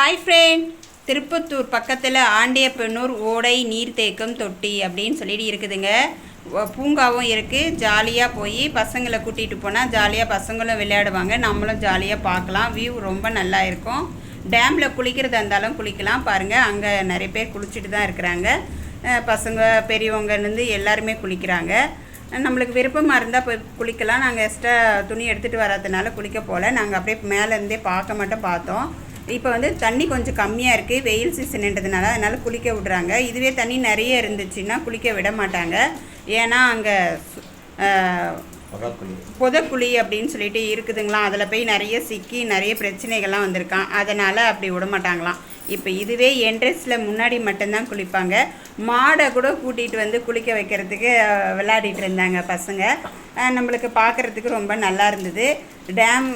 Hi friend, Tirupattur பக்கத்தில் ஆண்டியப்பனூர் ஓடை நீர்த்தேக்கம் தொட்டி அப்படின்னு சொல்லிட்டு இருக்குதுங்க. பூங்காவும் இருக்குது. ஜாலியாக போய் பசங்களை கூட்டிகிட்டு போனால் ஜாலியாக பசங்களும் விளையாடுவாங்க, நம்மளும் ஜாலியாக பார்க்கலாம். வியூ ரொம்ப நல்லா இருக்கும். டேமில் குளிக்கிறதா இருந்தாலும் குளிக்கலாம். பாருங்கள், அங்கே நிறைய பேர் குளிச்சுட்டு தான் இருக்கிறாங்க. பசங்க பெரியவங்கலேருந்து எல்லாருமே குளிக்கிறாங்க. நம்மளுக்கு விருப்பமாக இருந்தால் போய் குளிக்கலாம். நாங்கள் எக்ஸ்ட்ரா துணி எடுத்துகிட்டு வர்றதுனால குளிக்க போகல. நாங்கள் அப்படியே மேலேருந்தே பார்க்க மட்டும் பார்த்தோம். இப்போ வந்து தண்ணி கொஞ்சம் கம்மியாக இருக்குது, வெயில் சீசன்ன்றதுனால, அதனால் குளிக்க விட்றாங்க. இதுவே தண்ணி நிறைய இருந்துச்சுன்னா குளிக்க விட மாட்டாங்க. ஏன்னா அங்கே புதக்குழி அப்படின்னு சொல்லிட்டு இருக்குதுங்களாம். அதில் போய் நிறைய சிக்கி நிறைய பிரச்சனைகள்லாம் வந்திருக்கான். அதனால் அப்படி விட மாட்டாங்களாம். இப்போ இதுவே என்ட்ரன்ஸில் முன்னாடி மட்டும்தான் குளிப்பாங்க. மாடை கூட கூட்டிகிட்டு வந்து குளிக்க வைக்கிறதுக்கு விளையாடிட்டு இருந்தாங்க பசங்க. நம்மளுக்கு பார்க்குறதுக்கு ரொம்ப நல்லா இருந்தது. டேம்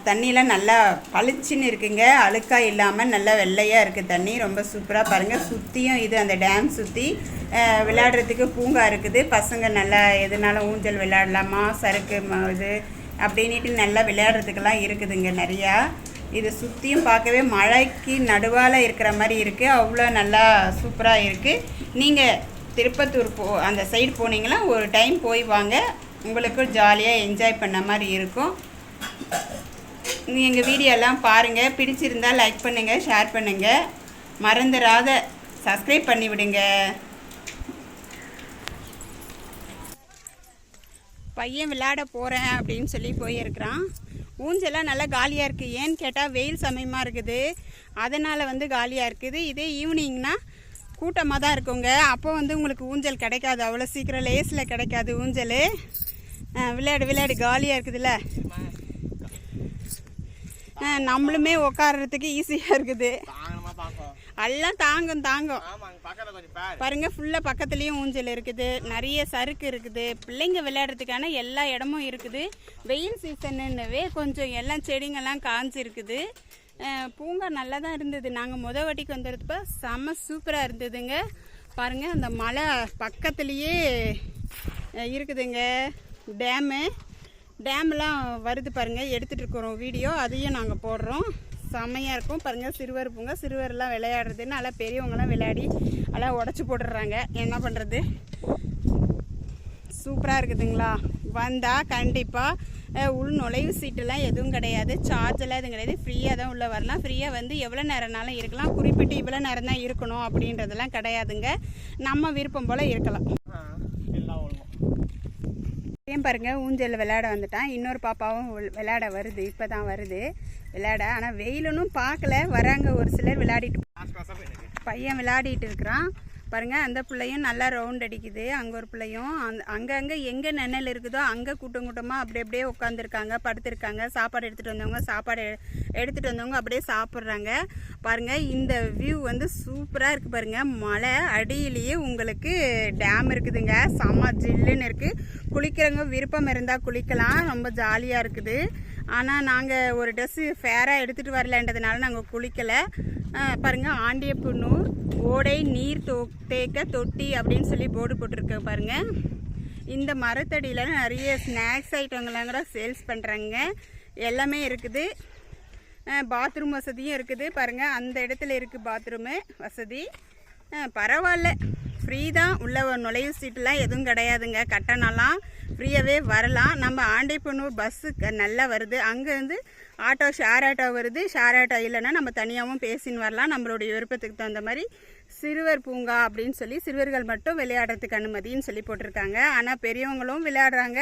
தண்ணியெலாம் நல்லா பளிச்சுன்னு இருக்குங்க, அழுக்காக இல்லாமல் நல்லா வெள்ளையாக இருக்குது தண்ணி. ரொம்ப சூப்பராக பாருங்கள். சுற்றியும் இது அந்த டேம் சுற்றி விளையாடுறதுக்கு பூங்கா இருக்குது. பசங்க நல்லா எதுனாலும் ஊஞ்சல் விளையாடலாமா, சறுக்கு இது அப்படின்ட்டு நல்லா விளையாடுறதுக்கெல்லாம் இருக்குதுங்க நிறையா. இது சுற்றியும் பார்க்கவே மழைக்கு நடுவால் இருக்கிற மாதிரி இருக்குது. அவ்வளோ நல்லா சூப்பராக இருக்குது. நீங்கள் திருப்பத்தூர் அந்த சைடு போனீங்கன்னா ஒரு டைம் போய் வாங்க, உங்களுக்கு ஜாலியாக என்ஜாய் பண்ண மாதிரி இருக்கும். எங்கள் வீடியோலாம் பாருங்கள். பிடிச்சிருந்தால் லைக் பண்ணுங்கள், ஷேர் பண்ணுங்கள், மறந்துடாத சப்ஸ்கிரைப் பண்ணி விடுங்க. பையன் விளையாட போகிறேன் அப்படின்னு சொல்லி போயிருக்கிறான். ஊஞ்செல்லாம் நல்லா காலியாக இருக்குது. ஏன்னு கேட்டால் வெயில் சமயமாக இருக்குது, அதனால் வந்து காலியாக இருக்குது. இதே ஈவினிங்னா கூட்டமாக தான் இருக்குங்க. அப்போ வந்து உங்களுக்கு ஊஞ்சல் கிடைக்காது, அவ்வளோ சீக்கிரம் லேஸில் கிடைக்காது ஊஞ்சல். விளையாடு காலியாக இருக்குதுல்ல, நம்மளுமே உட்கார்றதுக்கு ஈஸியாக இருக்குது. எல்லாம் தாங்கும் பாருங்கள். ஃபுல்லாக பக்கத்துலேயும் ஊஞ்சல் இருக்குது, நிறைய சறுக்கு இருக்குது, பிள்ளைங்க விளையாடுறதுக்கான எல்லா இடமும் இருக்குது. வெயில் சீசனுன்னவே கொஞ்சம் எல்லாம் செடிங்கெல்லாம் காஞ்சிருக்குது. பூங்கா நல்லா தான் இருந்தது. நாங்கள் வாட்டிக்கு வந்துடுறப்ப செம்ம சூப்பராக இருந்ததுங்க. பாருங்கள், அந்த மலை பக்கத்துலேயே இருக்குதுங்க டேம்லாம் வருது பாருங்கள். எடுத்துகிட்டு இருக்கிறோம் வீடியோ, அதையும் நாங்கள் போடுறோம். செம்மையாக இருக்கும் பாருங்கள். சிறுவர் பூங்கா, சிறுவர்லாம் விளையாடுறதுன்னு நல்லா பெரியவங்களாம் விளையாடி எல்லாம் உடச்சி போட்டுடுறாங்க. என்ன பண்ணுறது, சூப்பராக இருக்குதுங்களா. வந்தால் கண்டிப்பாக உள் நுழைவு சீட்டெல்லாம் எதுவும் கிடையாது, சார்ஜெல்லாம் எதுவும் கிடையாது. ஃப்ரீயாக தான் உள்ளே வரலாம். ஃப்ரீயாக வந்து எவ்வளோ நேரம்னாலும் இருக்கலாம். குறிப்பிட்டு இவ்வளோ நேரம் தான் இருக்கணும் அப்படின்றதெல்லாம் கிடையாதுங்க. நம்ம விருப்பம் போல் இருக்கலாம். ஏன் பாருங்கள், ஊஞ்சல் விளையாட வந்துட்டான். இன்னொரு பாப்பாவும் விளையாட வருது, இப்போ தான் வருது விளையாட. ஆனால் வெயிலுன்னு பார்க்கல, வராங்க ஒரு சிலர் விளையாடிட்டு. பையன் விளையாடிட்டு இருக்கிறான் பாருங்கள். அந்த பிள்ளையும் நல்லா ரவுண்ட் அடிக்குது. அங்கே ஒரு பிள்ளையும் அங்கங்கே எங்கே நிழல் இருக்குதோ அங்கே கூட்டமாக அப்படியே உட்காந்துருக்காங்க, படுத்துருக்காங்க. சாப்பாடு எடுத்துகிட்டு வந்தவங்க அப்படியே சாப்பிட்றாங்க பாருங்கள். இந்த வியூ வந்து சூப்பராக இருக்குது பாருங்கள். மலை அடியிலேயே உங்களுக்கு டேம் இருக்குதுங்க. செம்ம ஜில்லுன்னு இருக்குது. குளிக்கிறவங்க விருப்பம் இருந்தால் குளிக்கலாம், ரொம்ப ஜாலியாக இருக்குது. ஆனால் நாங்கள் ஒரு ட்ரெஸ்ஸு ஃபேராக எடுத்துகிட்டு வரலன்றதுனால நாங்கள் குளிக்கலை. பாருங்கள், ஆண்டியப்பனூர் ஓடை நீர் தேக்க தொட்டி அப்படின்னு சொல்லி போர்டு போட்டிருக்க பாருங்கள். இந்த மரத்தடியில் நிறைய ஸ்நாக்ஸ் ஐட்டங்கள்லாம் கூட சேல்ஸ் பண்ணுறாங்க. எல்லாமே இருக்குது. பாத்ரூம் வசதியும் இருக்குது பாருங்கள். அந்த இடத்துல இருக்குது பாத்ரூமு வசதி. பரவாயில்ல, ஃப்ரீ தான். உள்ள நுழைவு சீட்டுலாம் எதுவும் கிடையாதுங்க. கட்டணம்லாம் ஃப்ரீயாகவே வரலாம். நம்ம ஆண்டியப்பனூர் பஸ்ஸு நல்லா வருது. அங்கேருந்து ஆட்டோ, ஷேர் ஆட்டோ வருது. ஷேர் ஆட்டோ இல்லைன்னா நம்ம தனியாகவும் பேசின்னு வரலாம். நம்மளுடைய விருப்பத்துக்கு தகுந்த மாதிரி சிறுவர் பூங்கா அப்படின்னு சொல்லி சிறுவர்கள் மட்டும் விளையாடுறதுக்கு அனுமதின்னு சொல்லி போட்டிருக்காங்க. ஆனால் பெரியவங்களும் விளையாடுறாங்க.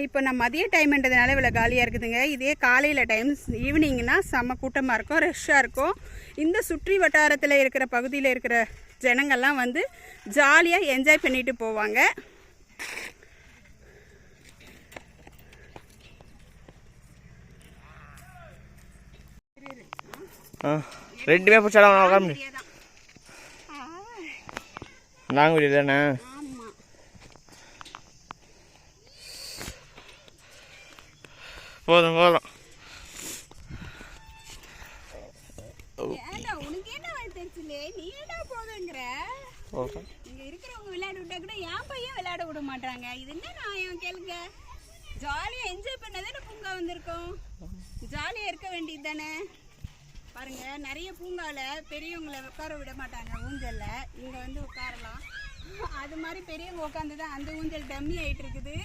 இப்போ நான் மதிய டைம்ன்றதுனால இவ்வளோ காலியாக இருக்குதுங்க. இதே காலையில் டைம் ஈவினிங்னா செம்ம கூட்டமாக இருக்கும், ரஷ்ஷாக இருக்கும். இந்த சுற்றி வட்டாரத்தில் இருக்கிற பகுதியில் இருக்கிற ஜனங்கள்லாம் வந்து ஜாலியாக என்ஜாய் பண்ணிட்டு போவாங்க. ரெண்டுமே பிடிச்சாலும் நாங்கள் வீடு தானே. போதும் இங்க இருக்கிறவங்க விளையாட விட்டா கூட என் பையன் விளையாட விட மாட்டாங்க. இது என்ன நான் கேளுங்க. ஜாலியா என்ஜாய் பண்ணதானே பூங்கா வந்திருக்கோம், ஜாலியா இருக்க வேண்டியது தானே. பாருங்க நிறைய பூங்கால பெரியவங்களை உட்கார விட மாட்டாங்க ஊஞ்சல்ல, இங்க வந்து உட்காரலாம். அது மாதிரி பெரியவங்க உட்காந்துதான் அந்த ஊஞ்சல் டம்மி ஆயிட்டு இருக்குது.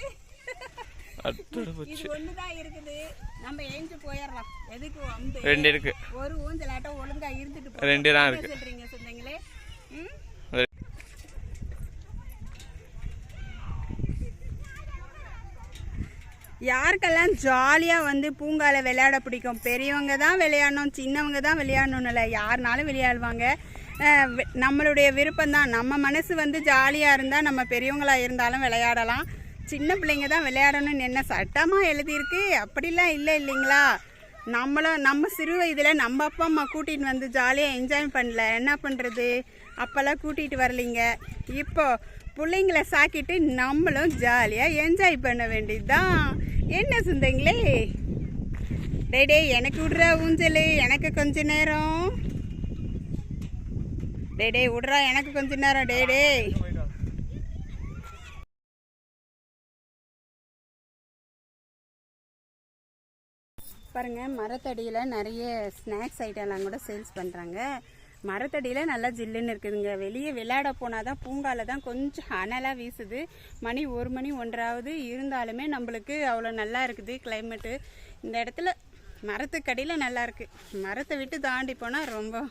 இது ஒண்ணுதான் இருக்குது, நம்ம ஏஞ்சு போயிடலாம். எதுக்கு வந்து 2 இருக்கு, ஒரு ஊஞ்சலாட்டம் ஒழுங்கா இருந்துட்டு 2 தான் இருக்கு சொல்றீங்க சொந்தங்களே. யாருக்கெல்லாம் ஜாலியாக வந்து பூங்கால விளையாட பிடிக்கும், பெரியவங்க தான் விளையாடணும் சின்னவங்க தான் விளையாடணும்னு இல்லை, யாருனாலும் விளையாடுவாங்க. நம்மளுடைய விருப்பம்தான். நம்ம மனசு வந்து ஜாலியாக இருந்தால் நம்ம பெரியவங்களாக இருந்தாலும் விளையாடலாம். சின்ன பிள்ளைங்க தான் விளையாடணும்னு என்ன சட்டமாக எழுதியிருக்கு? அப்படிலாம் இல்லை இல்லைங்களா? நம்ம சிறு வயதில் நம்ம அப்பா அம்மா கூட்டிகிட்டு வந்து ஜாலியாக என்ஜாய் பண்ணல, என்ன பண்ணுறது? அப்போல்லாம் கூட்டிகிட்டு வரலிங்க. இப்போ பிள்ளைங்களை சாக்கிட்டு நம்மளும் ஜாலியாக என்ஜாய் பண்ண வேண்டியது தான். என்ன சொந்தங்களே? டே எனக்கு விட்றா ஊஞ்சல், எனக்கு கொஞ்ச நேரம். டே விட்றா எனக்கு கொஞ்ச நேரம். டே பாருங்கள், மரத்தடியில் நிறைய ஸ்நாக்ஸ் ஐட்டம்லாம் கூட சேல்ஸ் பண்ணுறாங்க. மரத்தடியில் நல்லா ஜில்லுன்னு இருக்குதுங்க. வெளியே விளையாட போனால் தான் பூங்கால தான் கொஞ்சம் அனலாக வீசுது. மணி 1 மணி 1:30 இருந்தாலுமே நம்மளுக்கு அவ்வளோ நல்லா இருக்குது கிளைமேட்டு. இந்த இடத்துல மரத்துக்கடியில் நல்லா இருக்குது. மரத்தை விட்டு தாண்டி போனால் ரொம்ப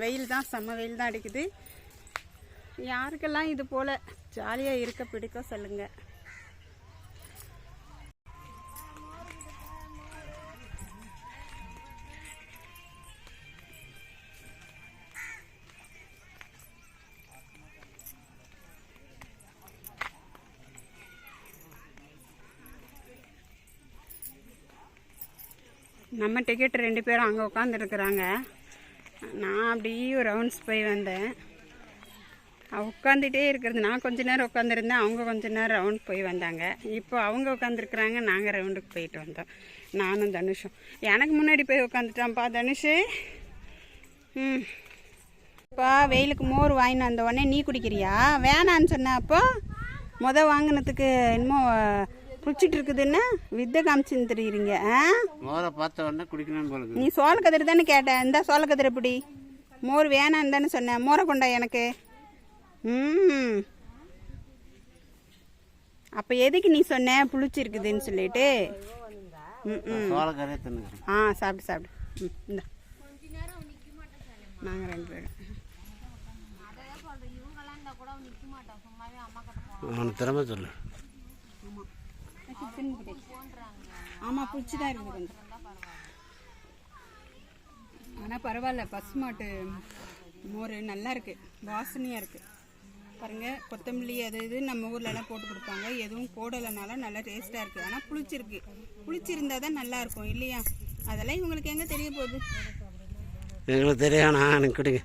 வெயில் தான், செம்ம வெயில் தான் அடிக்குது. யாருக்கெல்லாம் இது போல் ஜாலியாக இருக்க பிடிக்கும் சொல்லுங்கள். நம்ம டிக்கெட் 2 பேரும் அங்கே உட்காந்துருக்குறாங்க. நான் அப்படியே ரவுண்ட்ஸ் போய் வந்தேன். உட்காந்துட்டே இருக்கிறது, நான் கொஞ்ச நேரம் உட்காந்துருந்தேன், அவங்க கொஞ்ச நேரம் ரவுண்ட் போய் வந்தாங்க. இப்போ அவங்க உட்காந்துருக்குறாங்க, நாங்கள் ரவுண்டுக்கு போயிட்டு வந்தோம். நானும் தனுஷும். எனக்கு முன்னாடி போய் உட்காந்துட்டான்ப்பா தனுஷு. இப்போ வெயிலுக்கு மோர் வாங்கின்னு வந்த உடனே நீ குடிக்கிறியா? வேணான்னு சொன்ன. அப்போ வாங்கினதுக்கு என்னமோ குடிச்சிட்டு இருக்குதுன்னா வித்தை காமிச்சுன்னு தெரியுறீங்க. மோரை பார்த்த உடனே குடிக்கணும்னு போல. நீ சோளக்கதிரை தானே கேட்டேன், இந்த சோளக்கதிரை எப்படி? மோர் வேணான்னு தானே சொன்னேன். மோரை கொண்டா எனக்கு. அப்போ எதுக்கு நீ சொன்ன புளிச்சிருக்குதுன்னு சொல்லிட்டு? சாப்பிடு சாப்பிடு. இந்த நாங்கள் 2 பேரும் திறமை சொல்லு. ஆமாம் பிடிச்சி தான் இருக்குது கொஞ்சம். ஆனால் பரவாயில்ல, பசுமாட்டு மோர் நல்லா இருக்குது, வாசனையாக இருக்குது. பாருங்கள், கொத்தமல்லி அது இது நம்ம ஊர்லலாம் போட்டு கொடுப்பாங்க, எதுவும் போடலைனால நல்லா டேஸ்ட்டாக இருக்குது. ஆனால் புளிச்சிருக்கு. புளிச்சிருந்தா தான் நல்லாயிருக்கும் இல்லையா? அதெல்லாம் இவங்களுக்கு எங்கே தெரிய போகுது? எங்களுக்கு தெரியும். நான் குடிங்க.